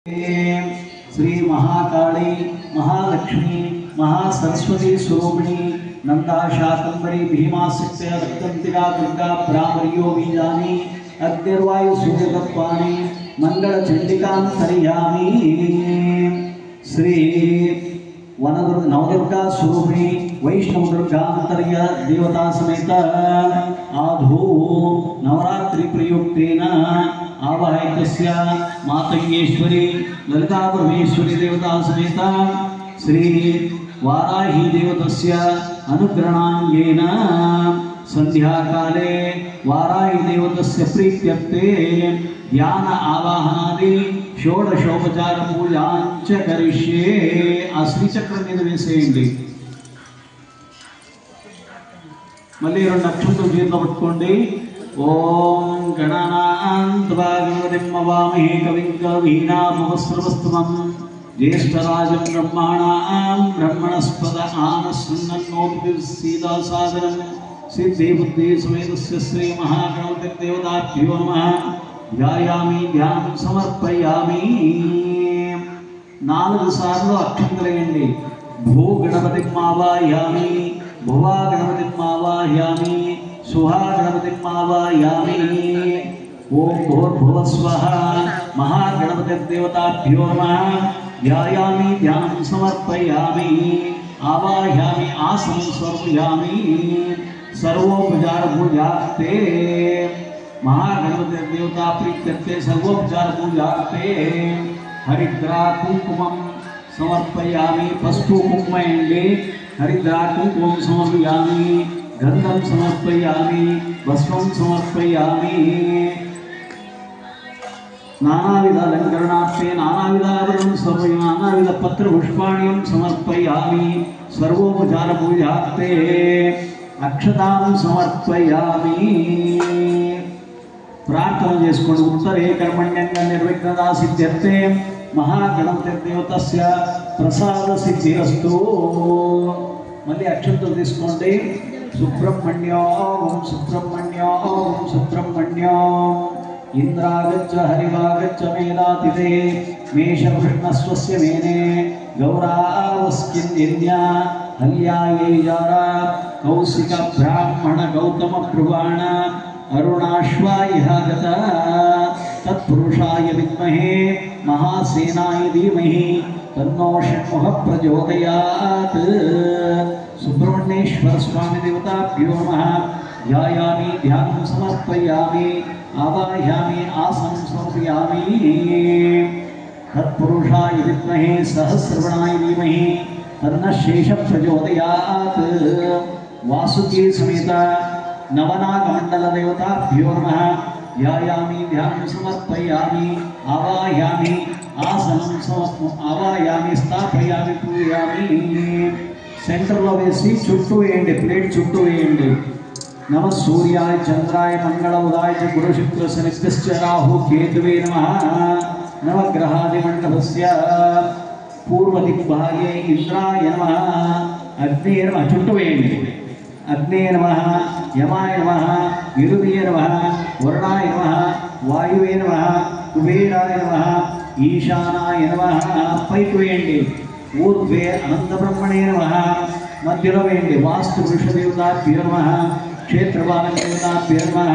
श्री महाकाली महालक्ष्मी महासरस्वती स्वरूपिणी नंदा शाकंबरी भीमा शक्ति रक्तंतिका दुर्गा ब्राह्मर्यो बीजानी अग्निर्वायु सूर्यतत्वानि मंगल चंडिकां तर्यामि। श्री वनदुर्गा नवदुर्गा स्वरूपिणी वैष्णव दुर्गांतर्य देवता समेत आधो नवरात्रि प्रयुक्तेन आवाहितस्य मातंगेश्वरी ललिता परमेश्वरी देवता समेत श्री वाराही देवतस्य अनुग्रहणांगेन संध्याकाले वाराही देवतस्य प्रीत्यर्थे ध्यान आवाहनादि षोडशोपचार पूजांच करिष्ये। आ श्रीचक्र మీద వేసేయండి। మళ్ళీ రెండు అక్షంతలు చేతిలో పట్టుకోండి। ओम गणानान्त्वा गणपतिं नमामहे कविं कवीनामुपस्रवस्तमं ज्येष्ठराजं ब्रह्मणां ब्रह्मणस्पद आनस्सन्नोतिर्सीदासादनं सिद्धिबुद्धि समेतस्य श्री महागणपतिर्देवताभ्यो नमः। ध्यायामि ध्यानं समर्पयामि। 4 సార్లు అక్షంతలేయండి। భూ గణపతిం ఆవాహయామి, భువా గణపతిం ఆవాహయామి, सुहा गणपतिं आवाहयामि। ओम भूर्भुवस्वः महागणपतिर्देवताभ्यो नमः। ध्यायामि ध्यानं समर्पयामि। आवाहयामि आसनं समर्पयामि। सर्वोपचार पूजार्थे महागणपतिर्देवता प्रीत्यर्थे सर्वोपचार पूजार्थे हरिद्रा कुंकुमं समर्पयामि। पసుపు కుంకుమ వేయండి। हरिद्रा कुंकुमं समर्पयामि। गंधम समर्पयामि, भस्मं समर्पयामि। नानाविध अलंकरणार्थे नानाविध आभरणं समर्पयामि। नानाविध पत्र पुष्पाणि समर्पयामि। सर्वोपचार पूजार्थे अक्षतां समर्पयामि। प्रार्थना చేసుకోండి। उत्तरे कर्मण्यंग निर्विघ्नता सिद्ध्यर्थे महागणपतिर्देवतस्य प्रसाद सिद्धिरस्तु। మళ్ళీ అక్షంతలు తీసుకోండి। सुब्रह्मण्यं सुब्रह्मण्यं सुब्रह्मण्यं इंद्रागच्छ हरिवागच्छ मेधातिथे मेषवृष्णस्वस्य मेने गौरावस्किन्दिन्या हल्यायैजारा कौशिक ब्राह्मण गौतम प्रवाण अरुणाश्वायः गता तत्पुरुषाय विद्महे महासेनाय धीमहि तन्नो षण्मुखः प्रचोदयात्। सुब्रह्मण्येश्वर स्वामी देवताभ्यो नमः। ध्यायामि ध्यानं समर्पयामि। आवाहयामि आसनं समर्पयामि। तत्पुरुषाय विद्महे सहस्रवणाय धीमहि तन्नः शेषः प्रचोदयात्। वासुकी समेत नवनागमण्डल देवताभ्यो नमः। ध्यायामि ध्यानं समर्पयामि। आवाहयामि आसनं आवाहयामि स्थापयामि पूजयामि। सेंटर లో వేసి చుట్టూ వేయండి। ప్లేట్ చుట్టూ వేయండి। నమ సూర్యాయ చంద్రాయ మంగళ ఉదాయ గురు శుక్ర శనిశ్చ రాహు కేతువే నమః। నవగ్రహాది మండపస్య పూర్వ దిగ్భాగే ఇంద్రాయ నమః। అగ్నే నమః చుట్టూ వేయండి। అగ్నే నమః యమాయ నమః విరువే నమః వరుణాయ నమః వాయువే నమః కుబేరాయ నమః ఈశానాయ నమః। పైకి వేయండి। ऊर्ध्वे अनंत ब्रह्मणे नमः। मध्यलो वेंडि वास्तु वृष देवताभ्यो नमः। क्षेत्रपाल देवताभ्यो नमः।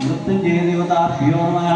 मृत्युंजय देवताभ्यो नमः।